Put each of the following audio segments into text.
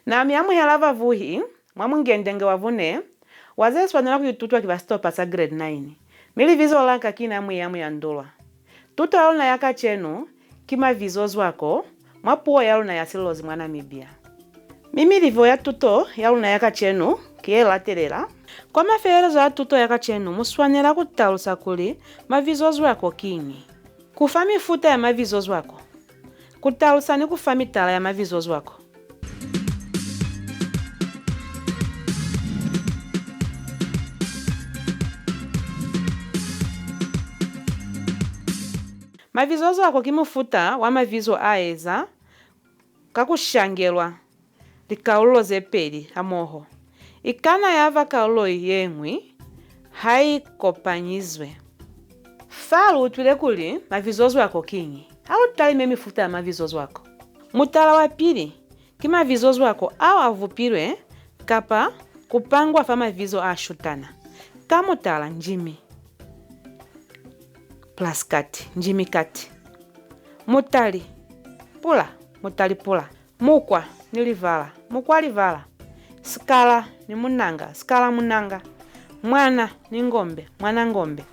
na miamu helava vuhi mwamu ngendenge wavune wazesi wanela kuyututwa kivastopa sa grade 9 mili vizo lanka kina mwiyamu ya ndulwa tuto yaluna yaka chenu kima vizozu wako mwapuo yaluna ya silozi mwana mibia mimi livo ya tuto yaluna yaka chenu kie laterera kwa mafeelezo ya tuto yaka chenu muswanela kutalusa kuli mavizozu wako kingi kufa mifuta ya mavizozu wako kutalusa ni kufa mitala ya mavizozu wako. Mavizozo wako kimufuta wa mavizo aeza kakushangelwa likaulo zepeli amoho ikana yava kaulo yemwi haikopanyizwe falu utwile kuli mavizozo wako kingi au talime mifuta ya mavizozo wako mutala wa pili kima vizozo wako au avupirwe kapa kupangwa fa mavizo ashutana kamutala njimi plus kati njimi kati mutali pula mukwa nilivala mukwa livala skala ni munanga skala munanga mwana ni ngombe mwana ngombe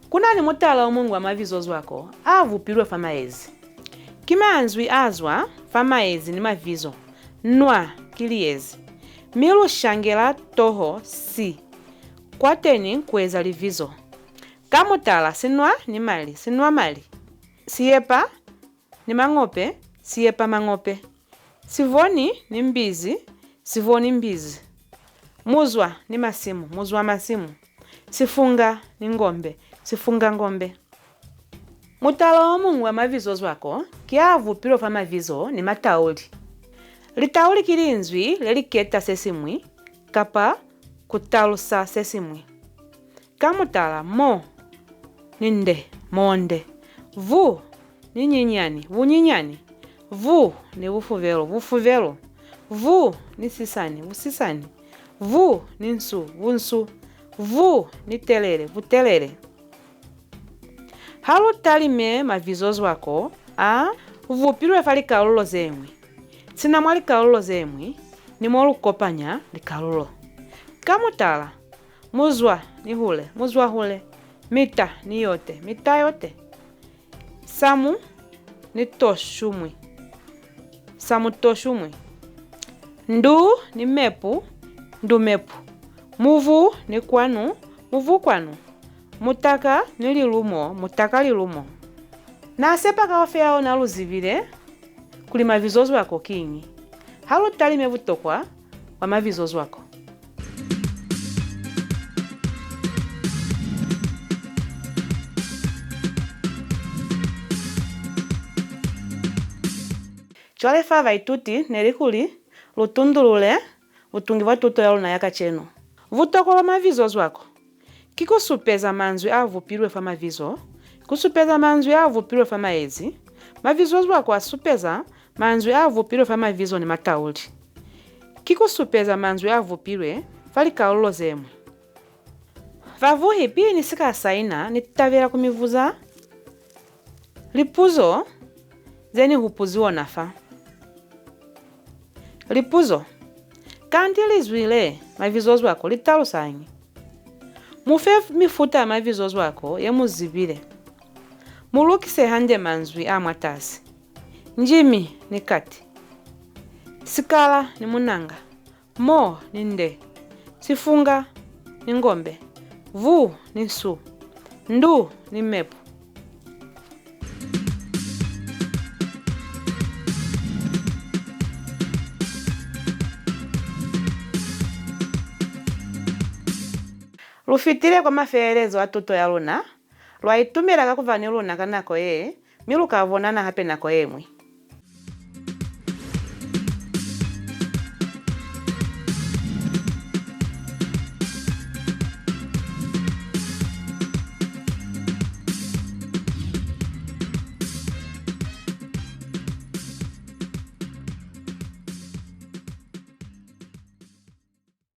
kuna ni mutala omungu wa mavizozo wako avupirwe fa maezi kima anzwi azwa fa maezi ni mavizo nwa kiliezi milu shangela toho si kwateni kweza livizo kamutala sinwa ni mali sinwa mali siepa ni mangope siepa mangope sivoni ni mbizi sivoni mbizi muzwa ni masimu muzwa masimu sifunga ni ngombe sifunga ngombe mutala omungu wa mavizozo wako kiavupirwe fa mavizo ni matauli litauli kilinzwi leliketa sesimwi kapa kutalusa sesimwi kamutala mo ninde monde vu ni nyinyani vunyinyani vu ni vufuvelo vufuvelo vu ni sisani vusisani vu ni nsu vunsu vu ni telele vutelele halu talime mavizozo wako vupirwe fa likalulo zemwi sina mwa likalulo zemwi ni molukopanya likalulo kamutala muzwa ni hule muzwa hule mita ni yote mita yote samu ni toshumwi samu toshumwi ndu ni mepu ndu mepu muvu ni kwanu muvu kwanu mutaka ni lilumo mutaka lilumo na sepa kawafe yao na luzivile kuli mavizozo wako kingi halu talime vutokwa wa mavizozo wako. Chwale fa vaituti nelikuli lutundulule utungi wa tuto yaluna yaka chenu vutoko wa mavizozo wako kikusupeza manzwi avupirwe fa mavizo kusupeza manzwi avupirwe fa maezi mavizozo wako asupeza manzwi avupirwe fa mavizo ni matauli kikusupeza manzwi avupirwe fa likaulo zemwe vavuhi pili nisika saina nitavera kumivuza lipuzo zeni hupuziwa nafa lipuzo kanti lizwile mavizozo wako litalusanyi mufe mifuta ya mavizozo wako yemuzivile mulukise hande manzwi amwatasi njimi ni kati sikala ni munanga mo ni nde sifunga ni ngombe vu ni nsu ndu ni mepu lufitile kwa mafeelezo wa tuto ya luna lwaitumila kakuvani luna kanako ye milu kavonana hape nako yemwi.